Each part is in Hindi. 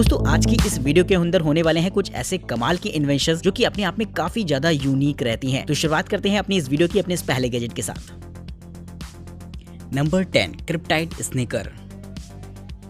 दोस्तों आज की इस वीडियो के अंदर होने वाले हैं कुछ ऐसे कमाल की इन्वेंशंस जो कि अपने आप में काफी ज्यादा यूनिक रहती हैं। तो शुरुआत करते हैं अपनी इस वीडियो की अपने इस पहले गैजेट के साथ। Number 10 Cryptide sneaker.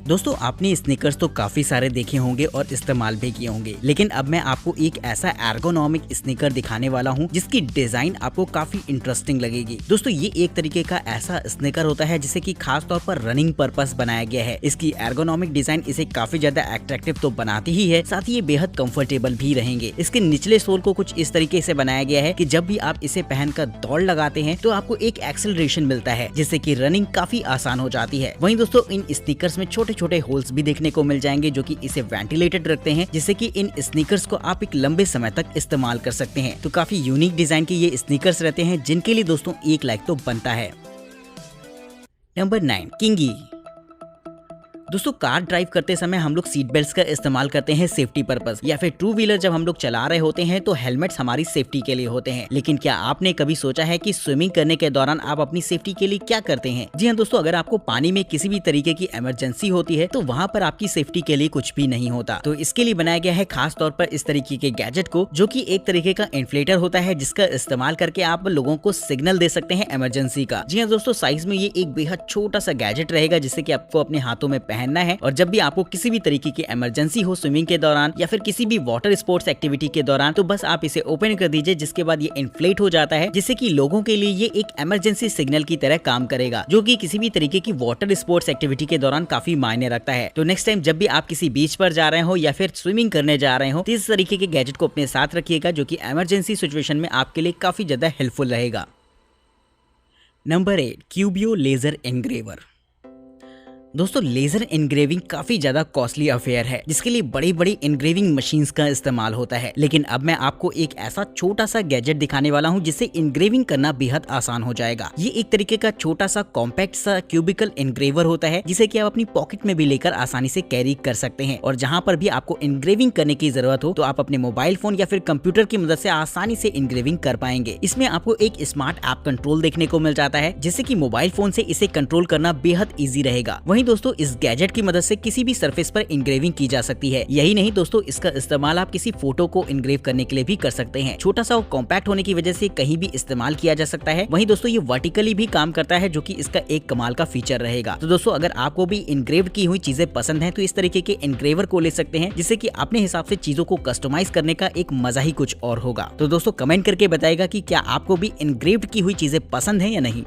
दोस्तों आपने स्नीकर्स तो काफी सारे देखे होंगे और इस्तेमाल भी किए होंगे, लेकिन अब मैं आपको एक ऐसा एर्गोनॉमिक स्नीकर दिखाने वाला हूं जिसकी डिजाइन आपको काफी इंटरेस्टिंग लगेगी। दोस्तों ये एक तरीके का ऐसा स्नीकर होता है जिसे कि खास तौर पर रनिंग पर्पस बनाया गया है। इसकी एर्गोनॉमिक डिजाइन इसे काफी ज्यादा अट्रैक्टिव तो बनाती ही है, साथ ही ये बेहद कंफर्टेबल भी रहेंगे। इसके निचले सोल को कुछ इस तरीके से बनाया गया है कि जब भी आप इसे पहनकर दौड़ लगाते हैं तो आपको एक एक्सेलरेशन मिलता है जिससे कि रनिंग काफी आसान हो जाती है। वहीं दोस्तों इन स्नीकर्स में छोटे छोटे होल्स भी देखने को मिल जाएंगे जो कि इसे वेंटिलेटेड रखते हैं, जिससे कि इन स्नीकर्स को आप एक लंबे समय तक इस्तेमाल कर सकते हैं। तो काफी यूनिक डिजाइन के ये स्नीकर्स रहते हैं जिनके लिए दोस्तों एक लाइक तो बनता है। नंबर 9 किंगी। दोस्तों कार ड्राइव करते समय हम लोग सीट बेल्ट का इस्तेमाल करते हैं सेफ्टी पर्पस, या फिर टू व्हीलर जब हम लोग चला रहे होते हैं तो हेलमेट्स हमारी सेफ्टी के लिए होते हैं। लेकिन क्या आपने कभी सोचा है कि स्विमिंग करने के दौरान आप अपनी सेफ्टी के लिए क्या करते हैं? जी हाँ दोस्तों, अगर आपको पानी में किसी भी तरीके की इमरजेंसी होती है तो वहाँ पर आपकी सेफ्टी के लिए कुछ भी नहीं होता। तो इसके लिए बनाया गया है खास तौर पर इस तरीके के गैजेट को, जो की एक तरीके का इन्फ्लेटर होता है जिसका इस्तेमाल करके आप लोगों को सिग्नल दे सकते हैं इमरजेंसी का। जी हाँ दोस्तों, साइज में ये एक बेहद छोटा सा गैजेट रहेगा जिससे कि आपको अपने हाथों में पहनना है, और जब भी आपको किसी भी तरीके की इमरजेंसी हो स्विमिंग के दौरान या फिर किसी भी वाटर स्पोर्ट्स एक्टिविटी के दौरान, तो बस आप इसे ओपन कर दीजिए, जिसके बाद ये इन्फ्लेट हो जाता है, जिससे कि लोगों के लिए ये एक इमरजेंसी सिग्नल की तरह काम करेगा, जो कि किसी भी तरीके की वाटर स्पोर्ट्स एक्टिविटी के दौरान काफी मायने रखता है। तो नेक्स्ट टाइम जब भी आप किसी बीच पर जा रहे हो या फिर स्विमिंग करने जा रहे हो तो इस तरीके के गैजेट को अपने साथ रखिएगा, जो कि इमरजेंसी सिचुएशन में आपके लिए काफी ज्यादा हेल्पफुल रहेगा। Number 8 Cubiio laser engraver. दोस्तों लेजर एनग्रेविंग काफी ज्यादा कॉस्टली अफेयर है जिसके लिए बड़ी बड़ी एनग्रेविंग मशीन्स का इस्तेमाल होता है, लेकिन अब मैं आपको एक ऐसा छोटा सा गैजेट दिखाने वाला हूं जिससे एनग्रेविंग करना बेहद आसान हो जाएगा। ये एक तरीके का छोटा सा कॉम्पैक्ट सा क्यूबिकल एनग्रेवर होता है जिसे कि आप अपनी पॉकेट में भी लेकर आसानी से कैरी कर सकते हैं, और जहां पर भी आपको एनग्रेविंग करने की जरूरत हो तो आप अपने मोबाइल फोन या फिर कंप्यूटर की मदद से आसानी से एनग्रेविंग कर पाएंगे। इसमें आपको एक स्मार्ट ऐप कंट्रोल देखने को मिल जाता है जिससे कि मोबाइल फोन से इसे कंट्रोल करना बेहद ईजी रहेगा। दोस्तों इस गैजेट की मदद से किसी भी सरफेस पर इंग्रेविंग की जा सकती है। यही नहीं दोस्तों, इसका इस्तेमाल आप किसी फोटो को इंग्रेव करने के लिए भी कर सकते हैं। छोटा सा और कॉम्पैक्ट होने की वजह से कहीं भी इस्तेमाल किया जा सकता है। वहीं दोस्तों ये वर्टिकली भी काम करता है, जो कि इसका एक कमाल का फीचर रहेगा। तो दोस्तों अगर आपको भी इंग्रेव्ड की हुई चीजें पसंद है तो इस तरीके के इंग्रेवर को ले सकते हैं, जिससे कि अपने हिसाब से चीजों को कस्टमाइज करने का एक मजा ही कुछ और होगा। तो दोस्तों कमेंट करके बताएगा कि क्या आपको भी इंग्रेव्ड की हुई चीजें पसंद है या नहीं।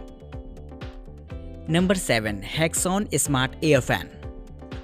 Number 7 Hexon smart air fan.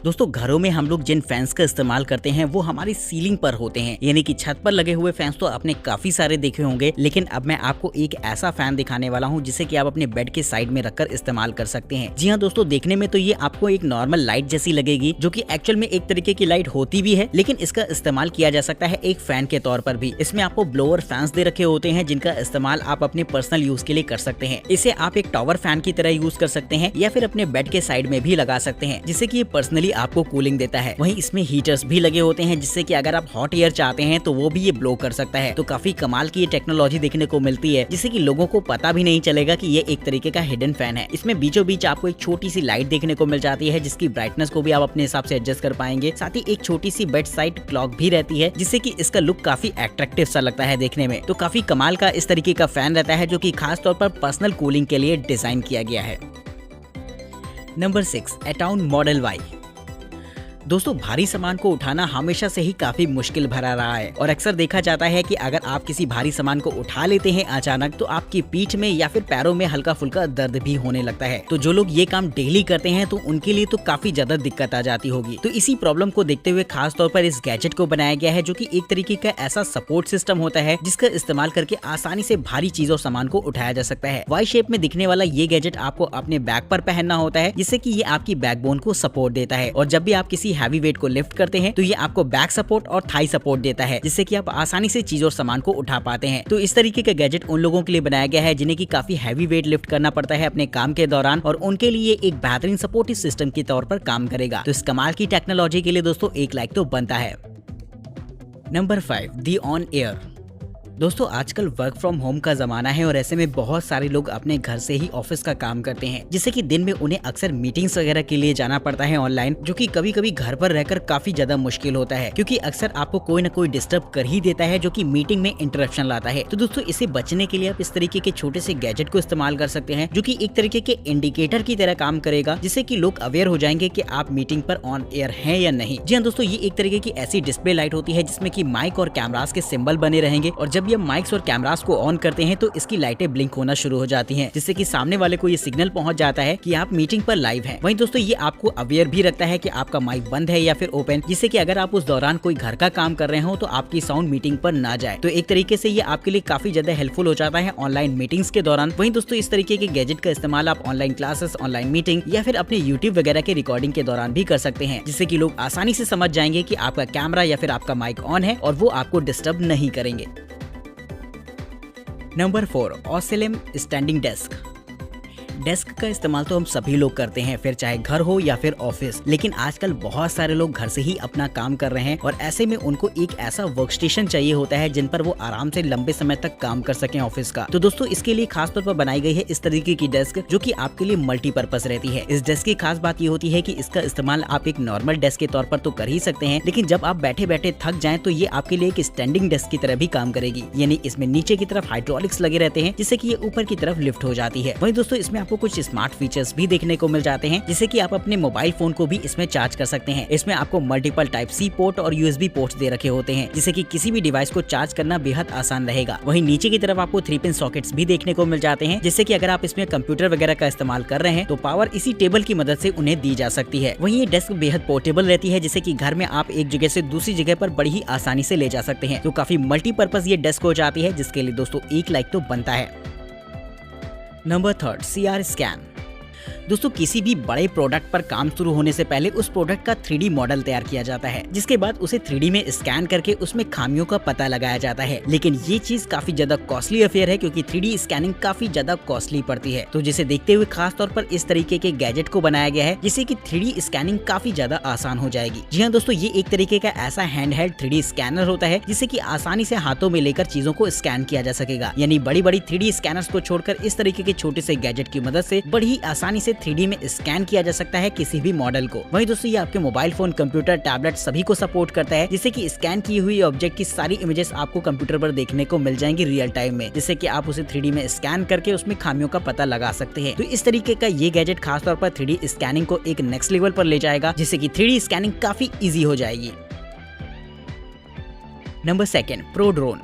दोस्तों घरों में हम लोग जिन फैंस का इस्तेमाल करते हैं वो हमारी सीलिंग पर होते हैं, यानी कि छत पर लगे हुए फैंस तो आपने काफी सारे देखे होंगे, लेकिन अब मैं आपको एक ऐसा फैन दिखाने वाला हूं जिसे कि आप अपने बेड के साइड में रखकर इस्तेमाल कर सकते हैं। जी हाँ दोस्तों, देखने में तो ये आपको एक नॉर्मल लाइट जैसी लगेगी, जो कि एक्चुअल में एक तरीके की लाइट होती भी है, लेकिन इसका इस्तेमाल किया जा सकता है एक फैन के तौर पर भी। इसमें आपको ब्लोअर फैंस दे रखे होते हैं जिनका इस्तेमाल आप अपने पर्सनल यूज के लिए कर सकते हैं। इसे आप एक टॉवर फैन की तरह यूज कर सकते हैं या फिर अपने बेड के साइड में भी लगा सकते हैं, जिससे कि ये पर्सनली आपको कूलिंग देता है। वहीं इसमें हीटर्स भी लगे होते हैं जिससे कि अगर आप हॉट एयर चाहते हैं तो वो भी ये ब्लो कर सकता है। तो काफी कमाल की ये टेक्नोलॉजी देखने को मिलती है, जिससे कि लोगों को पता भी नहीं चलेगा कि ये एक तरीके का हिडन फैन है। इसमें बीचों बीच आपको एक छोटी सी लाइट देखने को मिल जाती है जिसकी ब्राइटनेस को भी आप अपने हिसाब से एडजस्ट कर पाएंगे। साथ ही एक छोटी सी बेड साइड क्लॉक भी रहती है, जिससे कि इसका लुक काफी अट्रैक्टिव सा लगता है देखने में। तो काफी कमाल का इस तरीके का फैन रहता है, जो कि खास तौर पर पर्सनल कूलिंग के लिए डिजाइन किया गया है। Number 6 Atoun model Y. दोस्तों भारी सामान को उठाना हमेशा से ही काफी मुश्किल भरा रहा है, और अक्सर देखा जाता है कि अगर आप किसी भारी सामान को उठा लेते हैं अचानक तो आपकी पीठ में या फिर पैरों में हल्का फुल्का दर्द भी होने लगता है। तो जो लोग ये काम डेली करते हैं तो उनके लिए तो काफी ज्यादा दिक्कत आ जाती होगी। तो इसी प्रॉब्लम को देखते हुए खास तौर पर इस गैजेट को बनाया गया है, जो कि एक तरीके का ऐसा सपोर्ट सिस्टम होता है जिसका इस्तेमाल करके आसानी से भारी चीजों सामान को उठाया जा सकता है। वाई शेप में दिखने वाला ये गैजेट आपको अपने बैक पर पहनना होता है, जिससे कि ये आपकी बैकबोन को सपोर्ट देता है, और जब भी आप किसी हैवी वेट को लिफ्ट करते हैं तो ये आपको बैक सपोर्ट और थाई सपोर्ट देता है, जिससे कि आप आसानी से चीज और सामान को उठा पाते हैं। तो इस तरीके का गैजेट उन लोगों के लिए बनाया गया है जिन्हें की काफी हैवी वेट लिफ्ट करना पड़ता है अपने काम के दौरान, और उनके लिए एक बेहतरीन सपोर्टिव सिस्टम के तौर पर काम करेगा। तो इस कमाल की टेक्नोलॉजी के लिए दोस्तों एक लाइक तो बनता है। Number 5 the on air. दोस्तों आजकल वर्क फ्रॉम होम का जमाना है और ऐसे में बहुत सारे लोग अपने घर से ही ऑफिस का काम करते हैं, जिससे कि दिन में उन्हें अक्सर मीटिंग्स वगैरह के लिए जाना पड़ता है ऑनलाइन, जो कि कभी कभी घर पर रहकर काफी ज्यादा मुश्किल होता है, क्योंकि अक्सर आपको कोई ना कोई डिस्टर्ब कर ही देता है जो कि मीटिंग में इंटरप्शन लाता है। तो दोस्तों इससे बचने के लिए आप इस तरीके के छोटे से गैजेट को इस्तेमाल कर सकते हैं, जो कि एक तरीके के इंडिकेटर की तरह काम करेगा, जिससे कि लोग अवेयर हो जाएंगे कि आप मीटिंग पर ऑन एयर हैं या नहीं। जी हाँ दोस्तों, ये एक तरीके की ऐसी डिस्प्ले लाइट होती है जिसमें कि माइक और कैमरास के सिंबल बने रहेंगे, और जब ये माइक्स और कैमरास को ऑन करते हैं तो इसकी लाइटें ब्लिंक होना शुरू हो जाती हैं, जिससे कि सामने वाले को ये सिग्नल पहुंच जाता है कि आप मीटिंग पर लाइव हैं। वहीं दोस्तों ये आपको अवेयर भी रखता है कि आपका माइक बंद है या फिर ओपन, जिससे कि अगर आप उस दौरान कोई घर का काम कर रहे हो तो आपकी साउंड मीटिंग पर ना जाए। तो एक तरीके से ये आपके लिए काफी ज्यादा हेल्पफुल हो जाता है ऑनलाइन मीटिंग्स के दौरान। वहीं दोस्तों इस तरीके के गैजेट का इस्तेमाल आप ऑनलाइन क्लासेस, ऑनलाइन मीटिंग या फिर अपने यूट्यूब वगैरह के रिकॉर्डिंग के दौरान भी कर सकते हैं, जिससे कि लोग आसानी से समझ जाएंगे कि आपका कैमरा या फिर आपका माइक ऑन है और वो आपको डिस्टर्ब नहीं करेंगे। Number 4, Ossilum standing desk. Desk का इस्तेमाल तो हम सभी लोग करते हैं, फिर चाहे घर हो या फिर ऑफिस, लेकिन आजकल बहुत सारे लोग घर से ही अपना काम कर रहे हैं और ऐसे में उनको एक ऐसा वर्क स्टेशन चाहिए होता है जिन पर वो आराम से लंबे समय तक काम कर सकें ऑफिस का। तो दोस्तों इसके लिए खास तौर पर बनाई गई है इस तरीके की डेस्क, जो कि आपके लिए मल्टीपर्पज रहती है। इस डेस्क की खास बात ये होती है कि इसका इस्तेमाल आप एक नॉर्मल डेस्क के तौर पर तो कर ही सकते हैं, लेकिन जब आप बैठे बैठे थक जाएं तो ये आपके लिए एक स्टैंडिंग डेस्क की तरह भी काम करेगी। यानी इसमें नीचे की तरफ हाइड्रोलिक्स लगे रहते हैं, जिससे कि ये ऊपर की तरफ लिफ्ट हो जाती है। वहीं दोस्तों इसमें आपको कुछ स्मार्ट फीचर्स भी देखने को मिल जाते हैं, जिससे कि आप अपने मोबाइल फोन को भी इसमें चार्ज कर सकते हैं। इसमें आपको मल्टीपल टाइप सी पोर्ट और यूएसबी पोर्ट्स दे रखे होते हैं, जिससे कि किसी भी डिवाइस को चार्ज करना बेहद आसान रहेगा। वहीं नीचे की तरफ आपको 3 पिन सॉकेट्स भी देखने को मिल जाते हैं, जिससे कि अगर आप इसमें कंप्यूटर वगैरह का इस्तेमाल कर रहे हैं तो पावर इसी टेबल की मदद से उन्हें दी जा सकती है। वहीं ये डेस्क बेहद पोर्टेबल रहती है, जिससे कि घर में आप एक जगह से दूसरी जगह पर बड़ी ही आसानी से ले जा सकते हैं। तो काफी मल्टीपर्पज ये डेस्क हो जाती है, जिसके लिए दोस्तों एक लाइक तो बनता है। Number 3, CR scan. दोस्तों किसी भी बड़े प्रोडक्ट पर काम शुरू होने से पहले उस प्रोडक्ट का 3D मॉडल तैयार किया जाता है, जिसके बाद उसे 3D में स्कैन करके उसमें खामियों का पता लगाया जाता है। लेकिन ये चीज काफी ज्यादा कॉस्टली अफेयर है, क्योंकि 3D स्कैनिंग काफी ज्यादा कॉस्टली पड़ती है। तो जिसे देखते हुए खास तौर पर इस तरीके के गैजेट को बनाया गया है, जिससे कि 3D स्कैनिंग काफी ज्यादा आसान हो जाएगी। जी हाँ दोस्तों, ये एक तरीके का ऐसा हैंडहेल्ड 3D स्कैनर होता है, जिससे कि आसानी से हाथों में लेकर चीजों को स्कैन किया जा सकेगा। यानी बड़ी बड़ी 3D स्कैनर्स को छोड़कर इस तरीके के छोटे से गैजेट की मदद से बड़ी ही आसानी से 3D में स्कैन किया जा सकता है किसी भी मॉडल को। वहीं दोस्तों ये आपके मोबाइल फोन, कंप्यूटर, टैबलेट सभी को सपोर्ट करता है, जिससे कि स्कैन की हुई ऑब्जेक्ट की सारी इमेजेस आपको कंप्यूटर पर देखने को मिल जाएंगी रियल टाइम में, जिससे कि आप उसे 3D में स्कैन करके उसमें खामियों का पता लगा सकते हैं। तो इस तरीके का ये गैजेट खासतौर पर 3D स्कैनिंग को एक नेक्स्ट लेवल पर ले जाएगा, जिससे कि 3D स्कैनिंग काफी ईजी हो जाएगी। Number 2, pro drone.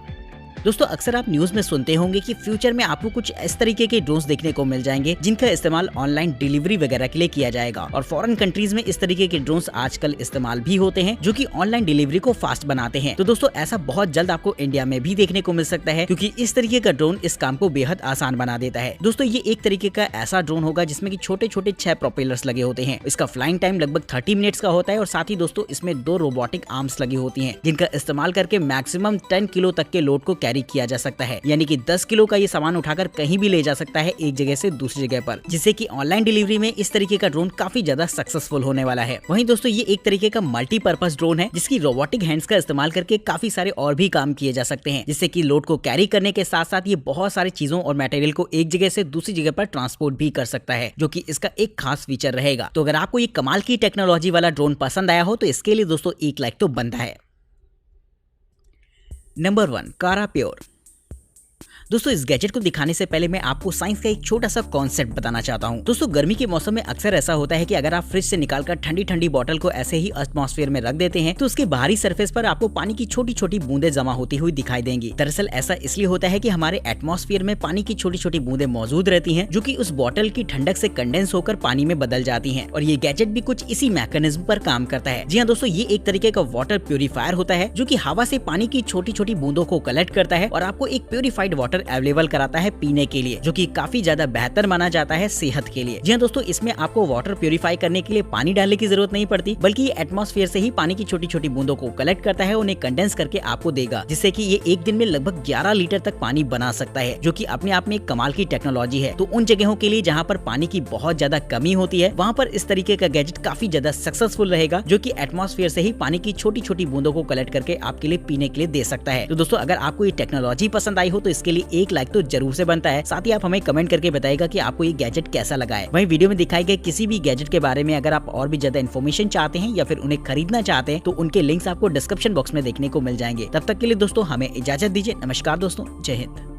दोस्तों अक्सर आप न्यूज में सुनते होंगे कि फ्यूचर में आपको कुछ इस तरीके के ड्रोन्स देखने को मिल जाएंगे, जिनका इस्तेमाल ऑनलाइन डिलीवरी वगैरह के लिए किया जाएगा। और फॉरेन कंट्रीज में इस तरीके के ड्रोन्स आजकल इस्तेमाल भी होते हैं, जो कि ऑनलाइन डिलीवरी को फास्ट बनाते हैं। तो दोस्तों ऐसा बहुत जल्द आपको इंडिया में भी देखने को मिल सकता है, क्योंकि इस तरीके का ड्रोन इस काम को बेहद आसान बना देता है। दोस्तों ये एक तरीके का ऐसा ड्रोन होगा जिसमें कि छोटे छोटे 6 प्रोपेलर्स लगे होते हैं। इसका फ्लाइंग टाइम लगभग 30 मिनट्स का होता है, और साथ ही दोस्तों इसमें 2 रोबोटिक आर्म्स लगी होती हैं, जिनका इस्तेमाल करके मैक्सिमम 10 किलो तक के लोड को कैरी किया जा सकता है। यानी कि 10 किलो का ये सामान उठाकर कहीं भी ले जा सकता है एक जगह से दूसरी जगह पर, जिससे कि ऑनलाइन डिलीवरी में इस तरीके का ड्रोन काफी ज्यादा सक्सेसफुल होने वाला है। वहीं दोस्तों ये एक तरीके का मल्टीपर्पज ड्रोन है, जिसकी रोबोटिक हैंड्स का इस्तेमाल करके काफी सारे और भी काम किए जा सकते हैं, जिससे कि लोड को कैरी करने के साथ साथ ये बहुत सारी चीजों और मटेरियल को एक जगह से दूसरी जगह पर ट्रांसपोर्ट भी कर सकता है, जो कि इसका एक खास फीचर रहेगा। तो अगर आपको ये कमाल की टेक्नोलॉजी वाला ड्रोन पसंद आया हो तो इसके लिए दोस्तों एक लाइक तो बनता है। नंबर 1, कारा प्योर। दोस्तों इस गैजेट को दिखाने से पहले मैं आपको साइंस का एक छोटा सा कॉन्सेप्ट बताना चाहता हूँ। दोस्तों गर्मी के मौसम में अक्सर ऐसा होता है कि अगर आप फ्रिज से निकालकर ठंडी ठंडी बोतल को ऐसे ही एटमॉस्फेयर में रख देते हैं तो उसके बाहरी सरफेस पर आपको पानी की छोटी छोटी बूंदें जमा होती हुई दिखाई देंगी। दरअसल ऐसा इसलिए होता है कि हमारे एटमॉस्फेयर में पानी की छोटी छोटी बूंदें मौजूद रहती हैं, जो कि उस बोतल की ठंडक से कंडेंस होकर पानी में बदल जाती हैं। और ये गैजेट भी कुछ इसी मैकेनिज्म पर काम करता है। जी हाँ दोस्तों, ये एक तरीके का वाटर प्यूरिफायर होता है, जो कि हवा से पानी की छोटी छोटी बूंदों को कलेक्ट करता है और आपको एक प्यूरिफाइड वाटर वाटर अवेलेबल कराता है पीने के लिए, जो कि काफी ज्यादा बेहतर माना जाता है सेहत के लिए। जी हाँ दोस्तों, इसमें आपको वाटर प्यूरिफाई करने के लिए पानी डालने की जरूरत नहीं पड़ती, बल्कि ये एटमॉस्फेयर से ही पानी की छोटी छोटी बूंदों को कलेक्ट करता है, उन्हें कंडेंस करके आपको देगा, जिससे कि ये एक दिन में लगभग 11 लीटर तक पानी बना सकता है, जो कि अपने आप में एक कमाल की टेक्नोलॉजी है। तो उन जगहों के लिए जहाँ पर पानी की बहुत ज्यादा कमी होती है, वहाँ पर इस तरीके का गैजेट काफी ज्यादा सक्सेसफुल रहेगा, जो कि एटमॉस्फेयर से ही पानी की छोटी छोटी बूंदों को कलेक्ट करके आपके लिए पीने के लिए दे सकता है। तो दोस्तों, अगर आपको ये टेक्नोलॉजी पसंद आई हो तो इसके लिए एक लाइक तो जरूर से बनता है। साथ ही आप हमें कमेंट करके बताइएगा कि आपको ये गैजेट कैसा लगा है। वहीं वीडियो में दिखाए गए किसी भी गैजेट के बारे में अगर आप और भी ज्यादा इन्फॉर्मेशन चाहते हैं या फिर उन्हें खरीदना चाहते हैं तो उनके लिंक्स आपको डिस्क्रिप्शन बॉक्स में देखने को मिल जाएंगे। तब तक के लिए दोस्तों हमें इजाजत दीजिए। नमस्कार दोस्तों, जय हिंद।